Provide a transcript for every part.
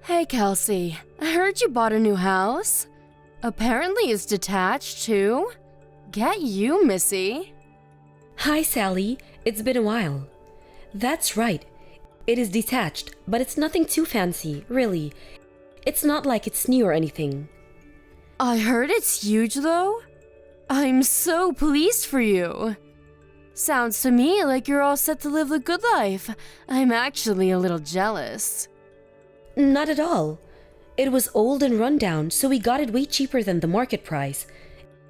Hey, Kelsey. I heard you bought a new house. Apparently it's detached, too. Get you, Missy. Hi, Sally. It's been a while. That's right. It is detached, but it's nothing too fancy, really. It's not like it's new or anything. I heard it's huge, though. I'm so pleased for you. Sounds to me like you're all set to live the good life. I'm actually a little jealous. Not at all. It was old and run down, so we got it way cheaper than the market price.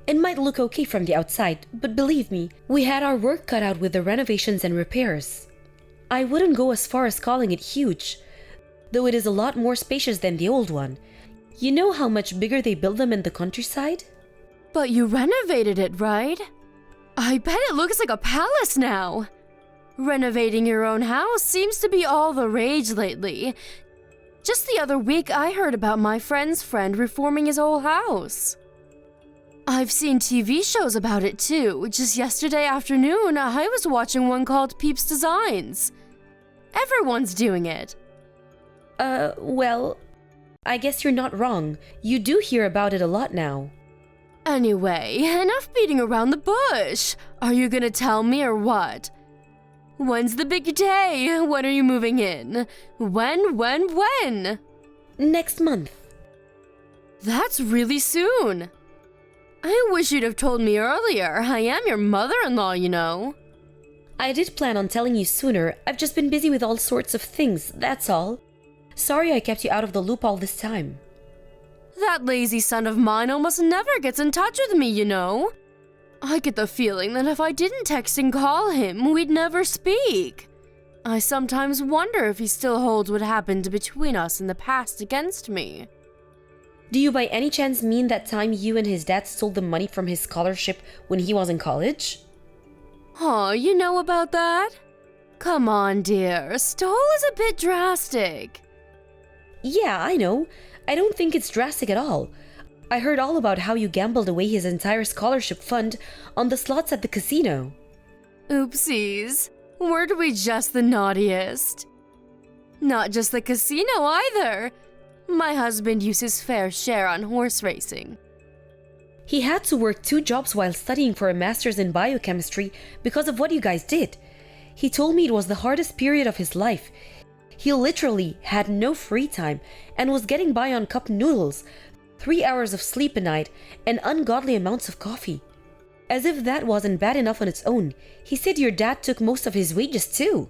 It might look okay from the outside, but believe me, we had our work cut out with the renovations and repairs. I wouldn't go as far as calling it huge, though it is a lot more spacious than the old one. You know how much bigger they build them in the countryside? But you renovated it, right? I bet it looks like a palace now. Renovating your own house seems to be all the rage lately. Just the other week, I heard about my friend's friend reforming his whole house. I've seen TV shows about it too. Just yesterday afternoon, I was watching one called Peep Designs. Everyone's doing it. Well, I guess you're not wrong. You do hear about it a lot now. Anyway, enough beating around the bush. Are you gonna tell me or what? When's the big day? When are you moving in? When? Next month. That's really soon. I wish you'd have told me earlier. I am your mother-in-law, you know. I did plan on telling you sooner. I've just been busy with all sorts of things, that's all. Sorry I kept you out of the loop all this time. That lazy son of mine almost never gets in touch with me, you know. I get the feeling that if I didn't text and call him, we'd never speak. I sometimes wonder if he still holds what happened between us in the past against me. Do you by any chance mean that time you and his dad stole the money from his scholarship when he was in college? Oh, you know about that? Come on, dear. Stole is a bit drastic. Yeah, I know. I don't think it's drastic at all. I heard all about how you gambled away his entire scholarship fund on the slots at the casino. Oopsies. Weren't we just the naughtiest? Not just the casino either. My husband used his fair share on horse racing. He had to work 2 jobs while studying for a master's in biochemistry because of what you guys did. He told me it was the hardest period of his life. He literally had no free time and was getting by on cup noodles, 3 hours of sleep a night, and ungodly amounts of coffee. As if that wasn't bad enough on its own, he said your dad took most of his wages too.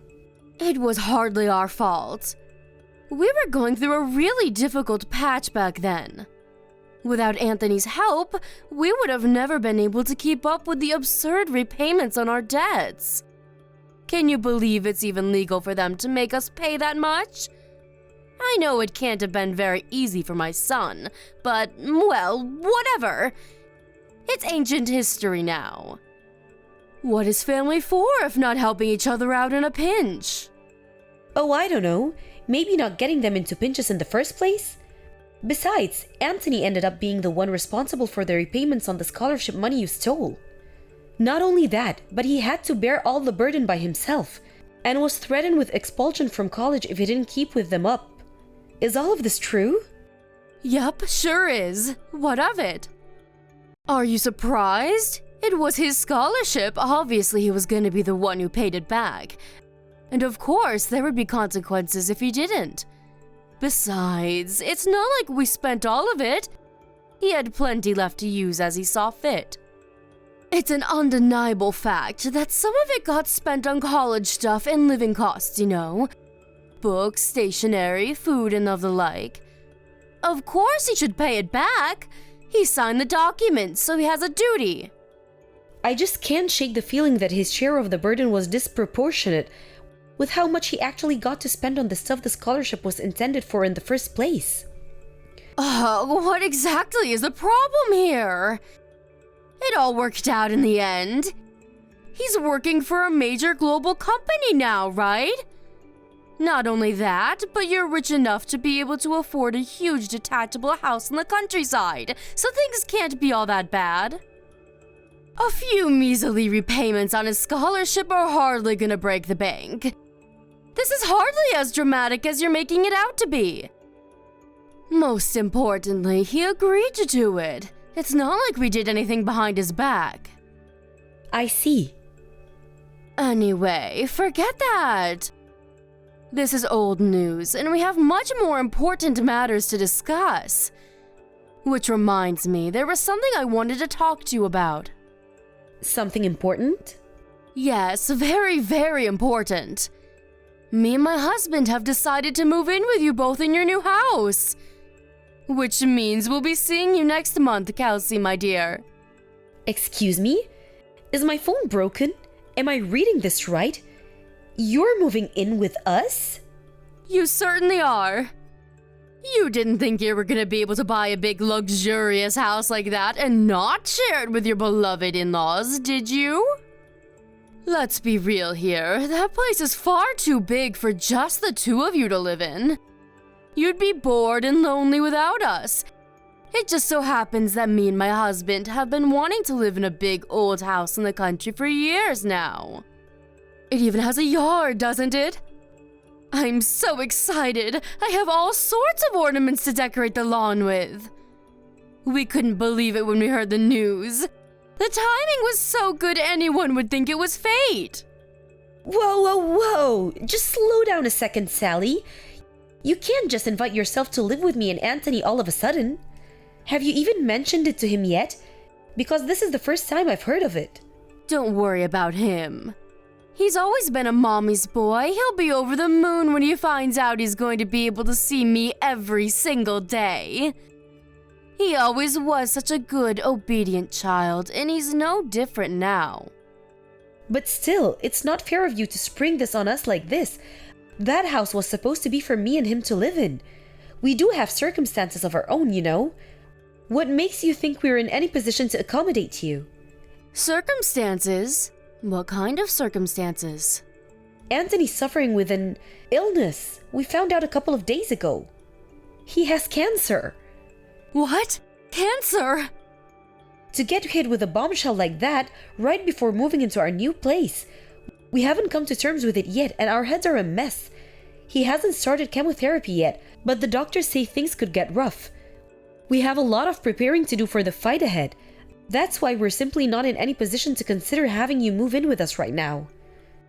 It was hardly our fault. We were going through a really difficult patch back then. Without Anthony's help, we would have never been able to keep up with the absurd repayments on our debts. Can you believe it's even legal for them to make us pay that much? I know it can't have been very easy for my son, but, well, whatever. It's ancient history now. What is family for if not helping each other out in a pinch? Oh, I don't know. Maybe not getting them into pinches in the first place? Besides, Anthony ended up being the one responsible for the repayments on the scholarship money you stole. Not only that, but he had to bear all the burden by himself, and was threatened with expulsion from college if he didn't keep with them up. Is all of this true? Yup, sure is. What of it? Are you surprised? It was his scholarship. Obviously, he was going to be the one who paid it back. And of course, there would be consequences if he didn't. Besides, it's not like we spent all of it. He had plenty left to use as he saw fit. It's an undeniable fact that some of it got spent on college stuff and living costs, you know. Books, stationery, food, and of the like. Of course he should pay it back. He signed the document, so he has a duty. I just can't shake the feeling that his share of the burden was disproportionate with how much he actually got to spend on the stuff the scholarship was intended for in the first place. What exactly is the problem here? It all worked out in the end. He's working for a major global company now, right? Not only that, but you're rich enough to be able to afford a huge detachable house in the countryside, so things can't be all that bad. A few measly repayments on his scholarship are hardly gonna break the bank. This is hardly as dramatic as you're making it out to be. Most importantly, he agreed to do it. It's not like we did anything behind his back. I see. Anyway, forget that. This is old news, and we have much more important matters to discuss. Which reminds me, there was something I wanted to talk to you about. Something important? Yes, very, very important. Me and my husband have decided to move in with you both in your new house. Which means we'll be seeing you next month, Kelsey, my dear. Excuse me? Is my phone broken? Am I reading this right? You're moving in with us? You certainly are. You didn't think you were gonna be able to buy a big luxurious house like that and not share it with your beloved in-laws, did you? Let's be real here, that place is far too big for just the two of you to live in. You'd be bored and lonely without us. It just so happens that me and my husband have been wanting to live in a big old house in the country for years now. It even has a yard, doesn't it? I'm so excited! I have all sorts of ornaments to decorate the lawn with. We couldn't believe it when we heard the news. The timing was so good anyone would think it was fate. Whoa, whoa, whoa! Just slow down a second, Sally. You can't just invite yourself to live with me and Anthony all of a sudden. Have you even mentioned it to him yet? Because this is the first time I've heard of it. Don't worry about him. He's always been a mommy's boy. He'll be over the moon when he finds out he's going to be able to see me every single day. He always was such a good, obedient child, and he's no different now. But still, it's not fair of you to spring this on us like this. That house was supposed to be for me and him to live in. We do have circumstances of our own, you know. What makes you think we're in any position to accommodate you? Circumstances? What kind of circumstances? Anthony's suffering with an illness we found out a couple of days ago. He has cancer. What? Cancer? To get hit with a bombshell like that right before moving into our new place. We haven't come to terms with it yet and our heads are a mess. He hasn't started chemotherapy yet, but the doctors say things could get rough. We have a lot of preparing to do for the fight ahead. That's why we're simply not in any position to consider having you move in with us right now.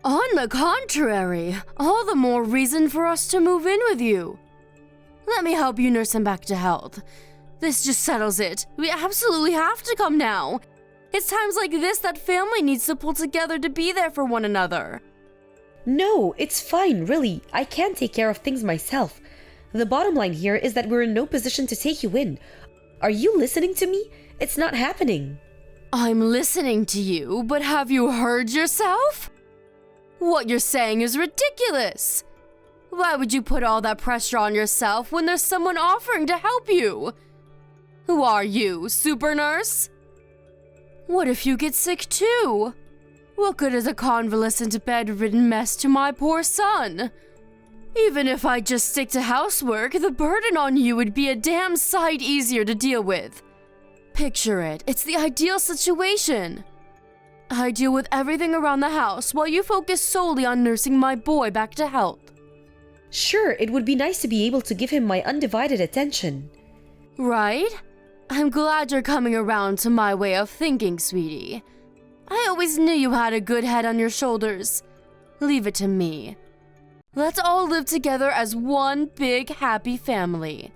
On the contrary, all the more reason for us to move in with you. Let me help you nurse him back to health. This just settles it. We absolutely have to come now. It's times like this that family needs to pull together to be there for one another. No, it's fine, really. I can take care of things myself. The bottom line here is that we're in no position to take you in. Are you listening to me? It's not happening. I'm listening to you, but have you heard yourself? What you're saying is ridiculous. Why would you put all that pressure on yourself when there's someone offering to help you? Who are you, super nurse? What if you get sick too? What good is a convalescent bedridden mess to my poor son? Even if I just stick to housework, the burden on you would be a damn sight easier to deal with. Picture it, it's the ideal situation. I deal with everything around the house while you focus solely on nursing my boy back to health. Sure, it would be nice to be able to give him my undivided attention. Right? I'm glad you're coming around to my way of thinking, sweetie. I always knew you had a good head on your shoulders. Leave it to me. Let's all live together as one big happy family.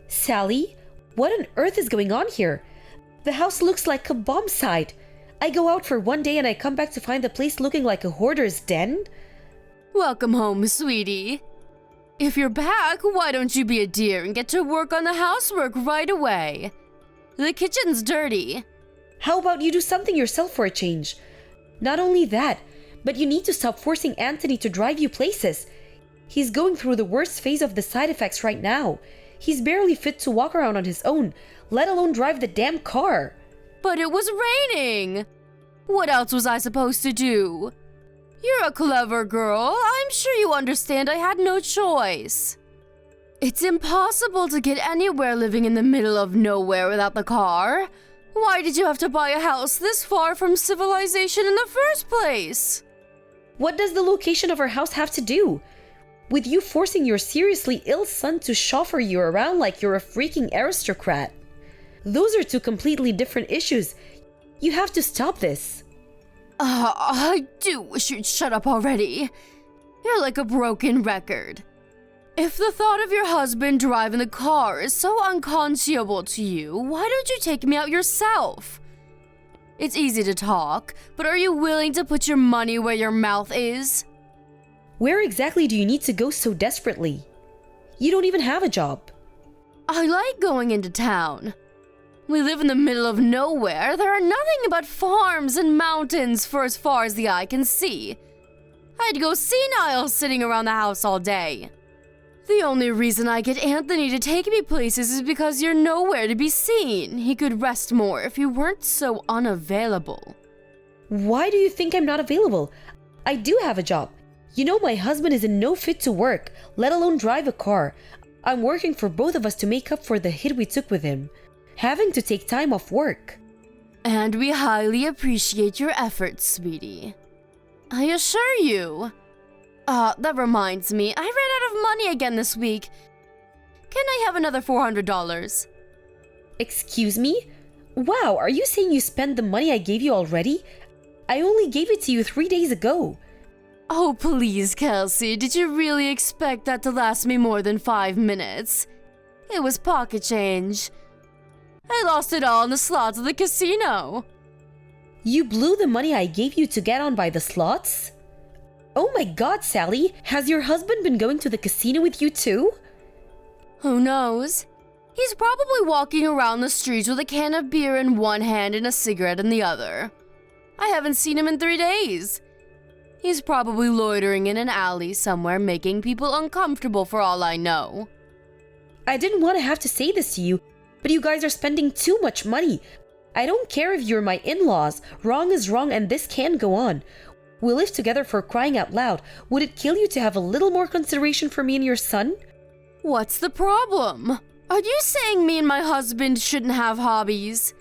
Sally, what on earth is going on here? The house looks like a bomb site. I go out for one day and I come back to find the place looking like a hoarder's den? Welcome home, sweetie. If you're back, why don't you be a dear and get to work on the housework right away? The kitchen's dirty. How about you do something yourself for a change? Not only that, but you need to stop forcing Anthony to drive you places. He's going through the worst phase of the side effects right now. He's barely fit to walk around on his own, let alone drive the damn car. But it was raining. What else was I supposed to do? You're a clever girl. I'm sure you understand I had no choice. It's impossible to get anywhere living in the middle of nowhere without the car. Why did you have to buy a house this far from civilization in the first place? What does the location of our house have to do with you forcing your seriously ill son to chauffeur you around like you're a freaking aristocrat? Those are two completely different issues. You have to stop this. I do wish you'd shut up already. You're like a broken record. If the thought of your husband driving the car is so unconscionable to you, why don't you take me out yourself? It's easy to talk, but are you willing to put your money where your mouth is? Where exactly do you need to go so desperately? You don't even have a job. I like going into town. We live in the middle of nowhere. There are nothing but farms and mountains for as far as the eye can see. I'd go senile sitting around the house all day. The only reason I get Anthony to take me places is because you're nowhere to be seen. He could rest more if you weren't so unavailable. Why do you think I'm not available? I do have a job. You know my husband is in no fit to work, let alone drive a car. I'm working for both of us to make up for the hit we took with him, having to take time off work. And we highly appreciate your efforts, sweetie. I assure you. That reminds me, I ran out of money again this week. Can I have another $400? Excuse me? Wow, are you saying you spent the money I gave you already? I only gave it to you 3 days ago. Oh, please, Kelsey, did you really expect that to last me more than 5 minutes? It was pocket change. I lost it all in the slots of the casino. You blew the money I gave you to get on by the slots? Oh my god, Sally, has your husband been going to the casino with you too? Who knows? He's probably walking around the streets with a can of beer in one hand and a cigarette in the other. I haven't seen him in 3 days. He's probably loitering in an alley somewhere, making people uncomfortable for all I know. I didn't want to have to say this to you, but you guys are spending too much money. I don't care if you're my in-laws. Wrong is wrong and this can't go on. We live together, for crying out loud. Would it kill you to have a little more consideration for me and your son? What's the problem? Are you saying me and my husband shouldn't have hobbies?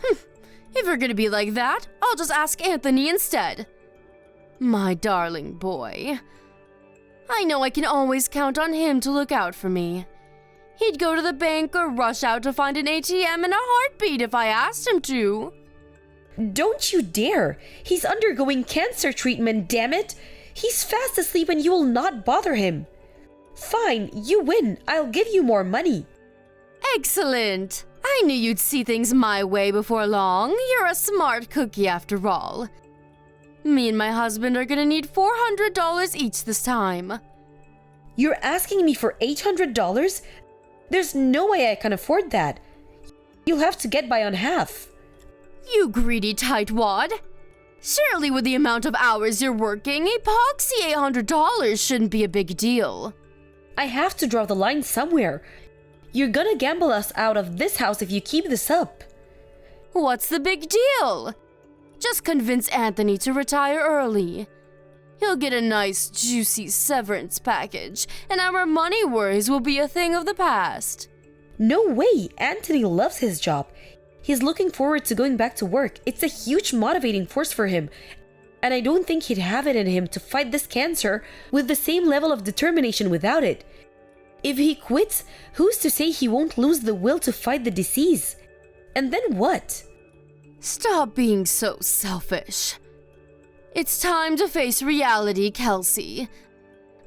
If you're gonna be like that, I'll just ask Anthony instead. My darling boy. I know I can always count on him to look out for me. He'd go to the bank or rush out to find an ATM in a heartbeat if I asked him to. Don't you dare! He's undergoing cancer treatment, damn it! He's fast asleep and you will not bother him. Fine, you win. I'll give you more money. Excellent! I knew you'd see things my way before long. You're a smart cookie after all. Me and my husband are gonna need $400 each this time. You're asking me for $800? There's no way I can afford that. You'll have to get by on half. You greedy tightwad. Surely with the amount of hours you're working, epoxy $800 shouldn't be a big deal. I have to draw the line somewhere. You're gonna gamble us out of this house if you keep this up. What's the big deal? Just convince Anthony to retire early. He'll get a nice, juicy severance package, and our money worries will be a thing of the past. No way! Anthony loves his job. He's looking forward to going back to work. It's a huge motivating force for him. And I don't think he'd have it in him to fight this cancer with the same level of determination without it. If he quits, who's to say he won't lose the will to fight the disease? And then what? Stop being so selfish. It's time to face reality, Kelsey.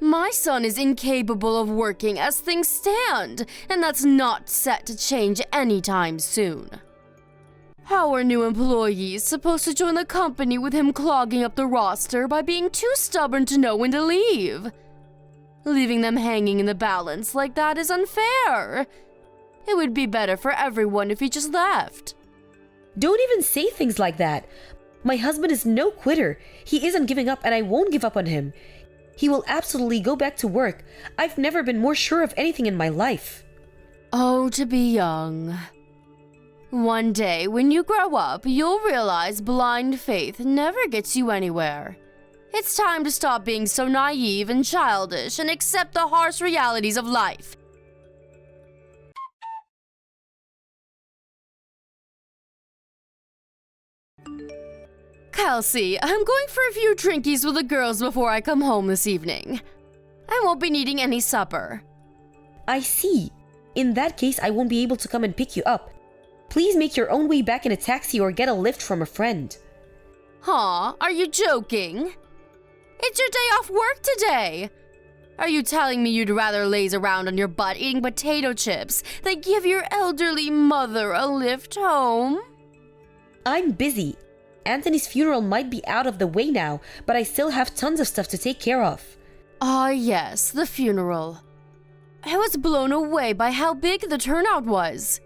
My son is incapable of working as things stand, and that's not set to change anytime soon. How are new employees supposed to join the company with him clogging up the roster by being too stubborn to know when to leave? Leaving them hanging in the balance like that is unfair. It would be better for everyone if he just left. Don't even say things like that. My husband is no quitter. He isn't giving up and I won't give up on him. He will absolutely go back to work. I've never been more sure of anything in my life. Oh, to be young. One day, when you grow up, you'll realize blind faith never gets you anywhere. It's time to stop being so naive and childish and accept the harsh realities of life. Kelsey, I'm going for a few drinkies with the girls before I come home this evening. I won't be needing any supper. I see. In that case, I won't be able to come and pick you up. Please make your own way back in a taxi or get a lift from a friend. Huh? Are you joking? It's your day off work today. Are you telling me you'd rather laze around on your butt eating potato chips than give your elderly mother a lift home? I'm busy. Anthony's funeral might be out of the way now, but I still have tons of stuff to take care of. Ah, yes, the funeral. I was blown away by how big the turnout was.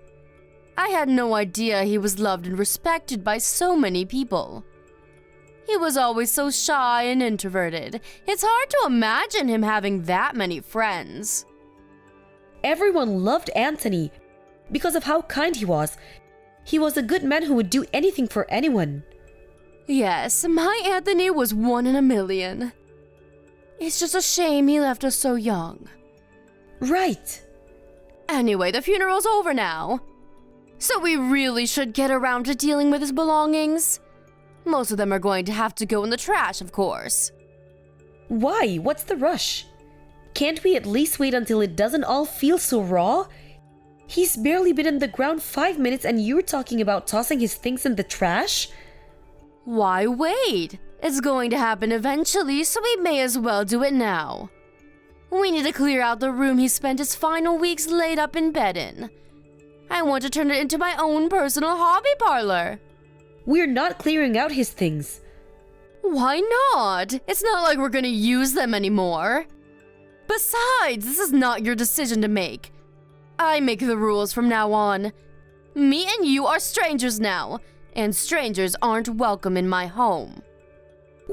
I had no idea he was loved and respected by so many people. He was always so shy and introverted. It's hard to imagine him having that many friends. Everyone loved Anthony because of how kind he was. He was a good man who would do anything for anyone. Yes, my Anthony was 1 in a million. It's just a shame he left us so young. Right. Anyway, the funeral's over now. So we really should get around to dealing with his belongings. Most of them are going to have to go in the trash, of course. Why? What's the rush? Can't we at least wait until it doesn't all feel so raw? He's barely been in the ground 5 minutes and you're talking about tossing his things in the trash? Why wait? It's going to happen eventually, so we may as well do it now. We need to clear out the room he spent his final weeks laid up in bed in. I want to turn it into my own personal hobby parlor. We're not clearing out his things. Why not? It's not like we're gonna use them anymore. Besides, this is not your decision to make. I make the rules from now on. Me and you are strangers now, and strangers aren't welcome in my home.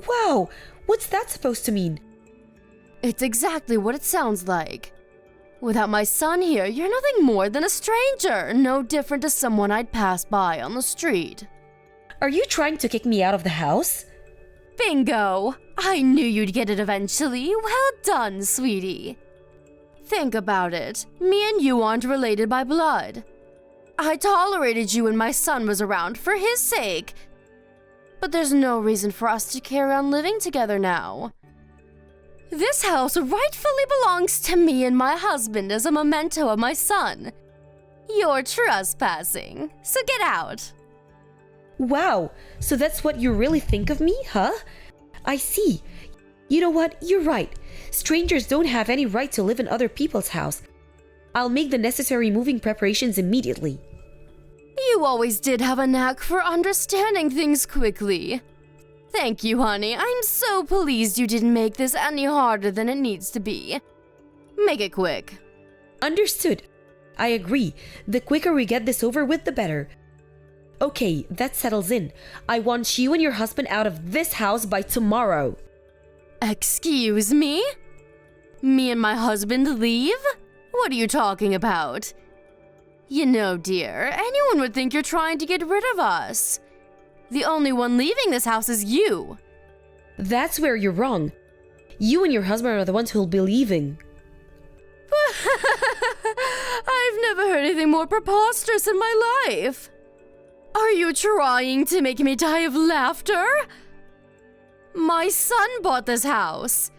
Wow, what's that supposed to mean? It's exactly what it sounds like. Without my son here, you're nothing more than a stranger, no different to someone I'd pass by on the street. Are you trying to kick me out of the house? Bingo! I knew you'd get it eventually. Well done, sweetie. Think about it. Me and you aren't related by blood. I tolerated you when my son was around for his sake. But there's no reason for us to carry on living together now. This house rightfully belongs to me and my husband as a memento of my son. You're trespassing, so get out. Wow, so that's what you really think of me, huh? I see. You know what? You're right. Strangers don't have any right to live in other people's house. I'll make the necessary moving preparations immediately. You always did have a knack for understanding things quickly. Thank you, honey. I'm so pleased you didn't make this any harder than it needs to be. Make it quick. Understood. I agree. The quicker we get this over with, the better. Okay, that settles in. I want you and your husband out of this house by tomorrow. Excuse me? Me and my husband leave? What are you talking about? You know, dear, anyone would think you're trying to get rid of us. The only one leaving this house is you. That's where you're wrong. You and your husband are the ones who'll be leaving. I've never heard anything more preposterous in my life. Are you trying to make me die of laughter? My son bought this house.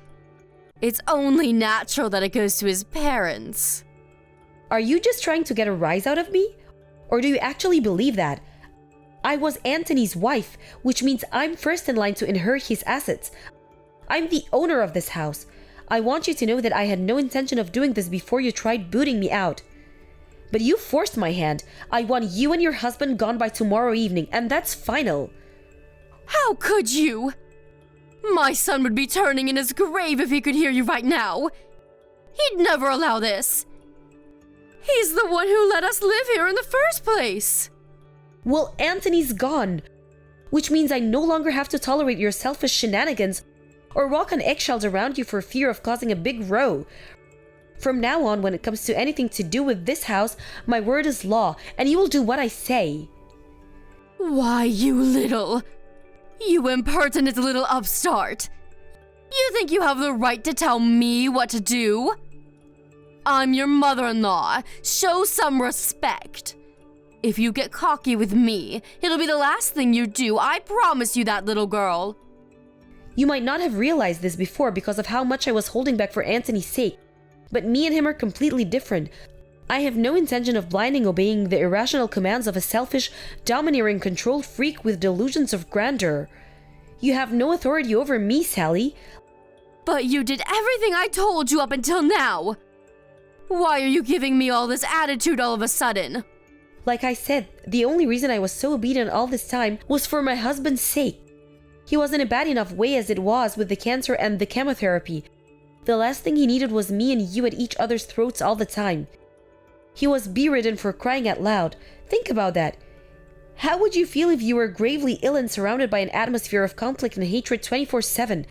It's only natural that it goes to his parents. Are you just trying to get a rise out of me? Or do you actually believe that? I was Anthony's wife, which means I'm first in line to inherit his assets. I'm the owner of this house. I want you to know that I had no intention of doing this before you tried booting me out. But you forced my hand. I want you and your husband gone by tomorrow evening, and that's final. How could you? My son would be turning in his grave if he could hear you right now. He'd never allow this. He's the one who let us live here in the first place. Well, Anthony's gone, which means I no longer have to tolerate your selfish shenanigans or walk on eggshells around you for fear of causing a big row. From now on, when it comes to anything to do with this house, my word is law, and you will do what I say. Why, you impertinent little upstart. You think you have the right to tell me what to do? I'm your mother-in-law. Show some respect. If you get cocky with me, it'll be the last thing you do, I promise you that, little girl. You might not have realized this before because of how much I was holding back for Anthony's sake, but me and him are completely different. I have no intention of blindly obeying the irrational commands of a selfish, domineering, controlled freak with delusions of grandeur. You have no authority over me, Sally. But you did everything I told you up until now. Why are you giving me all this attitude all of a sudden? Like I said, the only reason I was so obedient all this time was for my husband's sake. He was in a bad enough way as it was with the cancer and the chemotherapy. The last thing he needed was me and you at each other's throats all the time. He was bedridden for crying out loud. Think about that. How would you feel if you were gravely ill and surrounded by an atmosphere of conflict and hatred 24/7?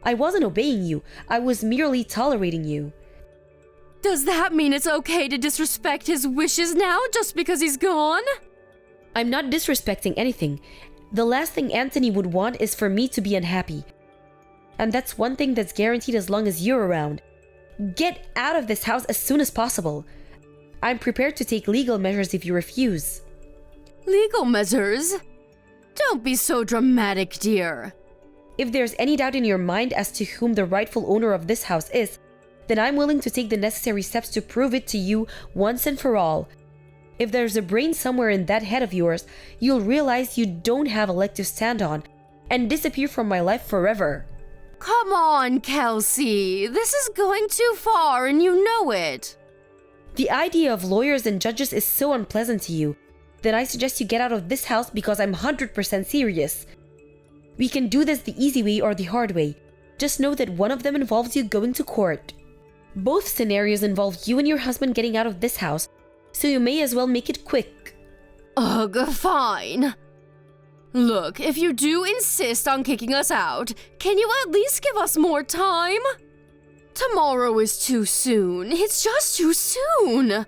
I wasn't obeying you. I was merely tolerating you. Does that mean it's okay to disrespect his wishes now just because he's gone? I'm not disrespecting anything. The last thing Anthony would want is for me to be unhappy. And that's one thing that's guaranteed as long as you're around. Get out of this house as soon as possible. I'm prepared to take legal measures if you refuse. Legal measures? Don't be so dramatic, dear. If there's any doubt in your mind as to whom the rightful owner of this house is, then I'm willing to take the necessary steps to prove it to you once and for all. If there's a brain somewhere in that head of yours, you'll realize you don't have a leg to stand on and disappear from my life forever. Come on, Kelsey. This is going too far and you know it. The idea of lawyers and judges is so unpleasant to you, then I suggest you get out of this house because I'm 100% serious. We can do this the easy way or the hard way. Just know that one of them involves you going to court. Both scenarios involve you and your husband getting out of this house, so you may as well make it quick. Ugh, fine. Look, if you do insist on kicking us out, can you at least give us more time? Tomorrow is too soon. It's just too soon.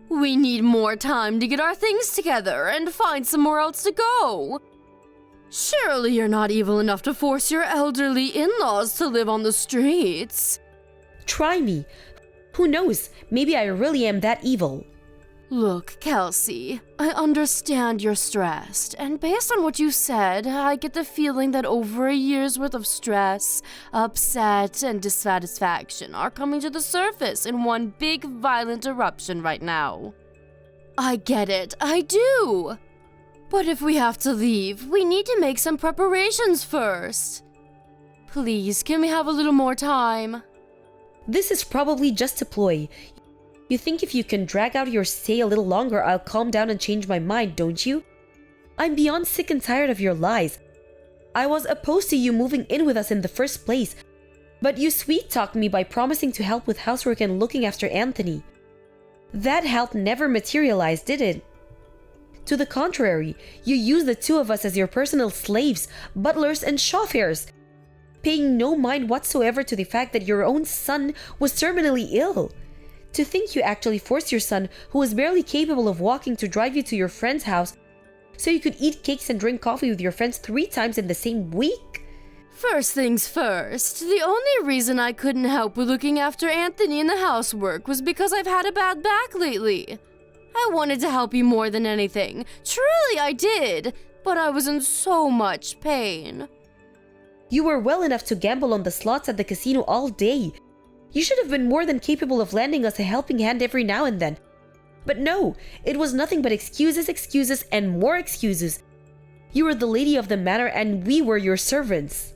We need more time to get our things together and find somewhere else to go. Surely you're not evil enough to force your elderly in-laws to live on the streets. Try me. Who knows? Maybe I really am that evil. Look, Kelsey, I understand you're stressed, and based on what you said, I get the feeling that over a year's worth of stress, upset, and dissatisfaction are coming to the surface in one big violent eruption right now. I get it, I do. But if we have to leave, we need to make some preparations first. Please, can we have a little more time? This is probably just a ploy. You think if you can drag out your stay a little longer, I'll calm down and change my mind, don't you? I'm beyond sick and tired of your lies. I was opposed to you moving in with us in the first place, but you sweet-talked me by promising to help with housework and looking after Anthony. That help never materialized, did it? To the contrary, you used the two of us as your personal slaves, butlers, and chauffeurs, paying no mind whatsoever to the fact that your own son was terminally ill. To think you actually forced your son, who was barely capable of walking, to drive you to your friend's house so you could eat cakes and drink coffee with your friends 3 times in the same week? First things first, the only reason I couldn't help with looking after Anthony in the housework was because I've had a bad back lately. I wanted to help you more than anything. Truly I did, but I was in so much pain. You were well enough to gamble on the slots at the casino all day. You should have been more than capable of lending us a helping hand every now and then. But no, it was nothing but excuses, excuses, and more excuses. You were the lady of the manor and we were your servants.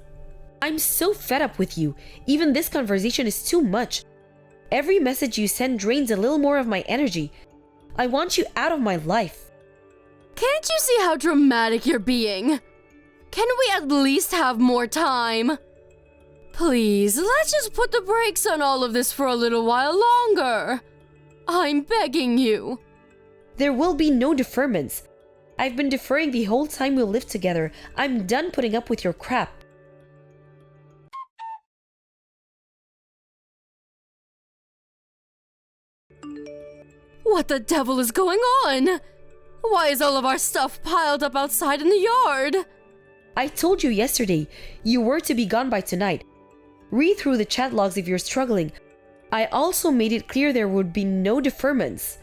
I'm so fed up with you. Even this conversation is too much. Every message you send drains a little more of my energy. I want you out of my life. Can't you see how dramatic you're being? Can we at least have more time? Please, let's just put the brakes on all of this for a little while longer. I'm begging you. There will be no deferments. I've been deferring the whole time we'll live together. I'm done putting up with your crap. What the devil is going on? Why is all of our stuff piled up outside in the yard? I told you yesterday, you were to be gone by tonight. Read through the chat logs if you're struggling. I also made it clear there would be no deferments.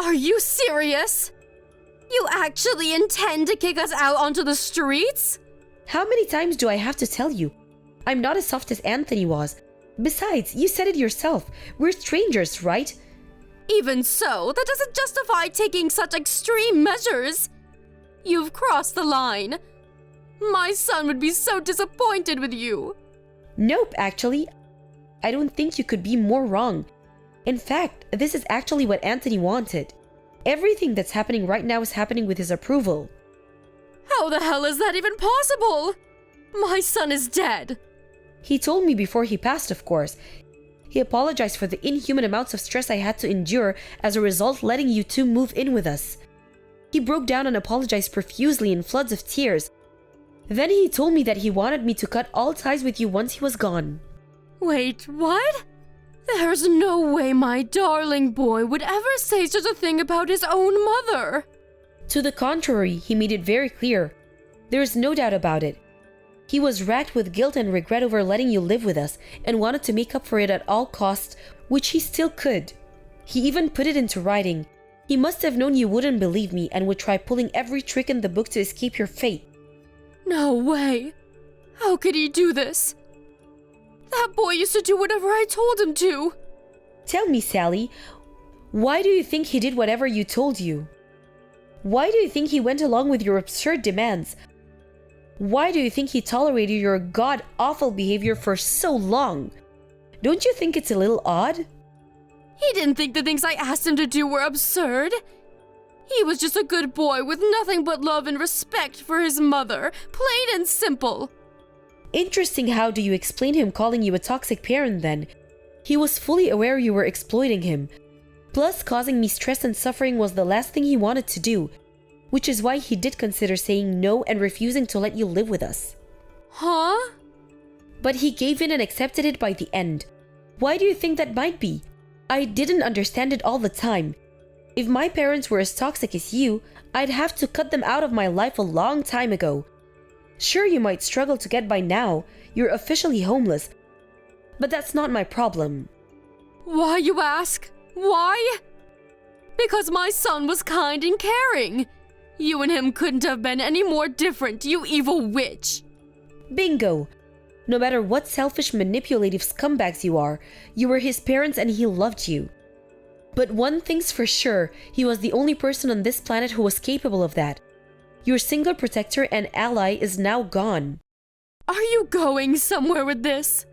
Are you serious? You actually intend to kick us out onto the streets? How many times do I have to tell you? I'm not as soft as Anthony was. Besides, you said it yourself. We're strangers, right? Even so, that doesn't justify taking such extreme measures. You've crossed the line. My son would be so disappointed with you. Nope, actually. I don't think you could be more wrong. In fact, this is actually what Anthony wanted. Everything that's happening right now is happening with his approval. How the hell is that even possible? My son is dead. He told me before he passed, of course. He apologized for the inhuman amounts of stress I had to endure as a result letting you two move in with us. He broke down and apologized profusely in floods of tears. Then he told me that he wanted me to cut all ties with you once he was gone. Wait, what? There's no way my darling boy would ever say such a thing about his own mother. To the contrary, he made it very clear. There's no doubt about it. He was racked with guilt and regret over letting you live with us and wanted to make up for it at all costs, which he still could. He even put it into writing. He must have known you wouldn't believe me and would try pulling every trick in the book to escape your fate. No way. How could he do this? That boy used to do whatever I told him to. Tell me, Sally, why do you think he did whatever you told you? Why do you think he went along with your absurd demands? Why do you think he tolerated your god-awful behavior for so long? Don't you think it's a little odd? He didn't think the things I asked him to do were absurd. He was just a good boy with nothing but love and respect for his mother, plain and simple. Interesting. How do you explain him calling you a toxic parent then? He was fully aware you were exploiting him. Plus, causing me stress and suffering was the last thing he wanted to do, which is why he did consider saying no and refusing to let you live with us. Huh? But he gave in and accepted it by the end. Why do you think that might be? I didn't understand it all the time. If my parents were as toxic as you, I'd have to cut them out of my life a long time ago. Sure, you might struggle to get by now. You're officially homeless. But that's not my problem. Why, you ask? Why? Because my son was kind and caring. You and him couldn't have been any more different, you evil witch. Bingo! No matter what selfish, manipulative scumbags you were his parents and he loved you. But one thing's for sure, he was the only person on this planet who was capable of that. Your single protector and ally is now gone. Are you going somewhere with this?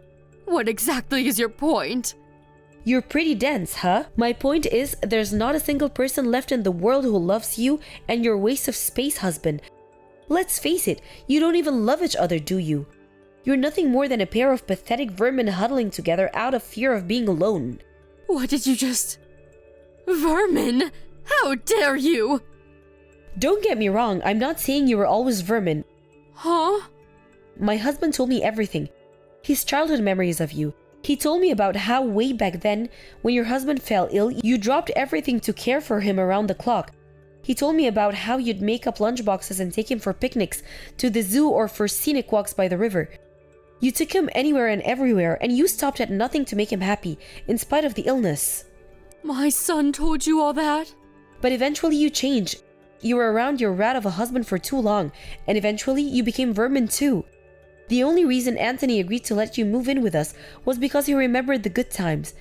What exactly is your point? You're pretty dense, huh? My point is, there's not a single person left in the world who loves you and your waste of space husband. Let's face it, you don't even love each other, do you? You're nothing more than a pair of pathetic vermin huddling together out of fear of being alone. What did you just... Vermin? How dare you? Don't get me wrong, I'm not saying you were always vermin. Huh? My husband told me everything. His childhood memories of you. He told me about how way back then, when your husband fell ill, you dropped everything to care for him around the clock. He told me about how you'd make up lunchboxes and take him for picnics, to the zoo or for scenic walks by the river. You took him anywhere and everywhere, and you stopped at nothing to make him happy, in spite of the illness. My son told you all that? But eventually you changed. You were around your rat of a husband for too long, and eventually you became vermin too. The only reason Anthony agreed to let you move in with us was because he remembered the good times.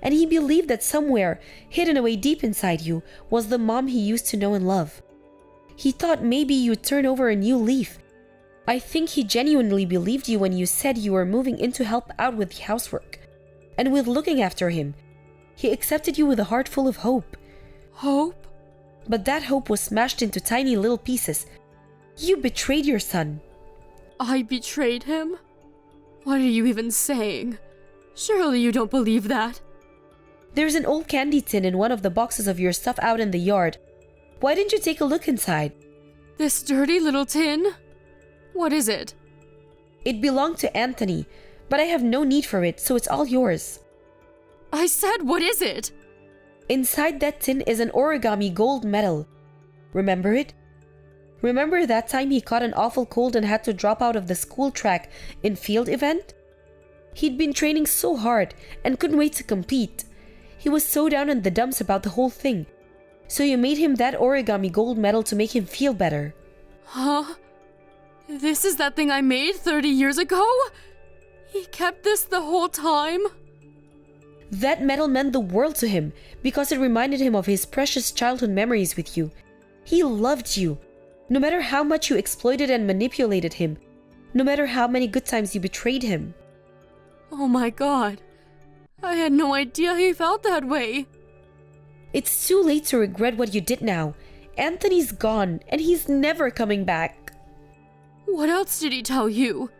And he believed that somewhere, hidden away deep inside you, was the mom he used to know and love. He thought maybe you'd turn over a new leaf. I think he genuinely believed you when you said you were moving in to help out with the housework. And with looking after him. He accepted you with a heart full of hope. Hope? But that hope was smashed into tiny little pieces. You betrayed your son. I betrayed him? What are you even saying? Surely you don't believe that. There's an old candy tin in one of the boxes of your stuff out in the yard. Why didn't you take a look inside? This dirty little tin? What is it? It belonged to Anthony, but I have no need for it, so it's all yours. I said, what is it? Inside that tin is an origami gold medal. Remember it? Remember that time he caught an awful cold and had to drop out of the school track in field event? He'd been training so hard and couldn't wait to compete. He was so down in the dumps about the whole thing. So you made him that origami gold medal to make him feel better. Huh? This is that thing I made 30 years ago? He kept this the whole time? That medal meant the world to him because it reminded him of his precious childhood memories with you. He loved you. No matter how much you exploited and manipulated him, no matter how many good times you betrayed him. Oh my god. I had no idea he felt that way. It's too late to regret what you did now. Anthony's gone and he's never coming back. What else did he tell you?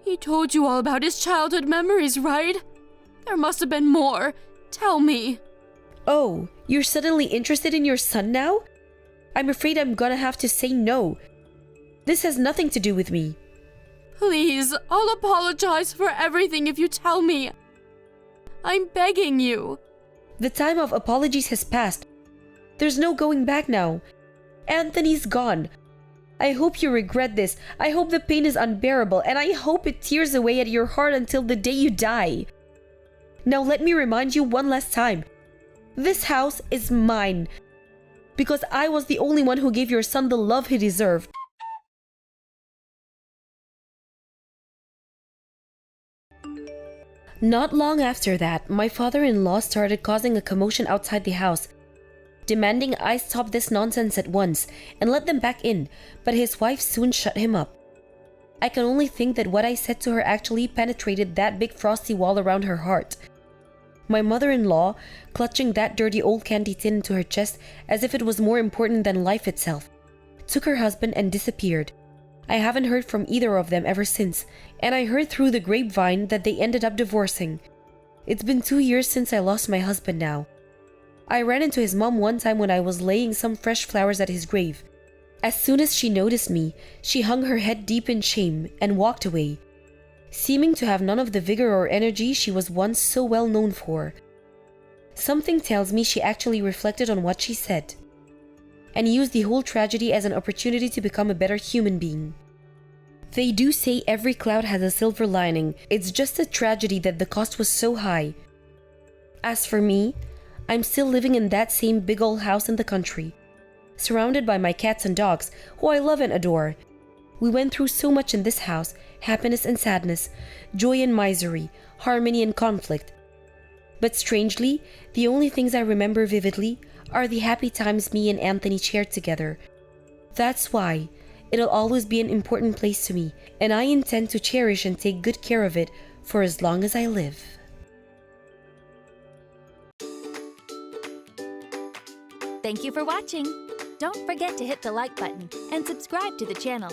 He told you all about his childhood memories, right? There must have been more. Tell me. Oh, you're suddenly interested in your son now? I'm afraid I'm gonna have to say no. This has nothing to do with me. Please, I'll apologize for everything if you tell me. I'm begging you. The time of apologies has passed. There's no going back now. Anthony's gone. I hope you regret this. I hope the pain is unbearable, and I hope it tears away at your heart until the day you die. Now let me remind you one last time. This house is mine. Because I was the only one who gave your son the love he deserved. Not long after that, my father-in-law started causing a commotion outside the house, demanding I stop this nonsense at once and let them back in, but his wife soon shut him up. I can only think that what I said to her actually penetrated that big frosty wall around her heart. My mother-in-law, clutching that dirty old candy tin into her chest as if it was more important than life itself, took her husband and disappeared. I haven't heard from either of them ever since, and I heard through the grapevine that they ended up divorcing. It's been 2 years since I lost my husband now. I ran into his mom one time when I was laying some fresh flowers at his grave. As soon as she noticed me, she hung her head deep in shame and walked away, seeming to have none of the vigor or energy she was once so well known for. Something tells me she actually reflected on what she said, and used the whole tragedy as an opportunity to become a better human being. They do say every cloud has a silver lining. It's just a tragedy that the cost was so high. As for me, I'm still living in that same big old house in the country, surrounded by my cats and dogs, who I love and adore. We went through so much in this house, happiness and sadness, joy and misery, harmony and conflict. But strangely, the only things I remember vividly are the happy times me and Anthony shared together. That's why it'll always be an important place to me, and I intend to cherish and take good care of it for as long as I live. Thank you for watching. Don't forget to hit the like button and subscribe to the channel.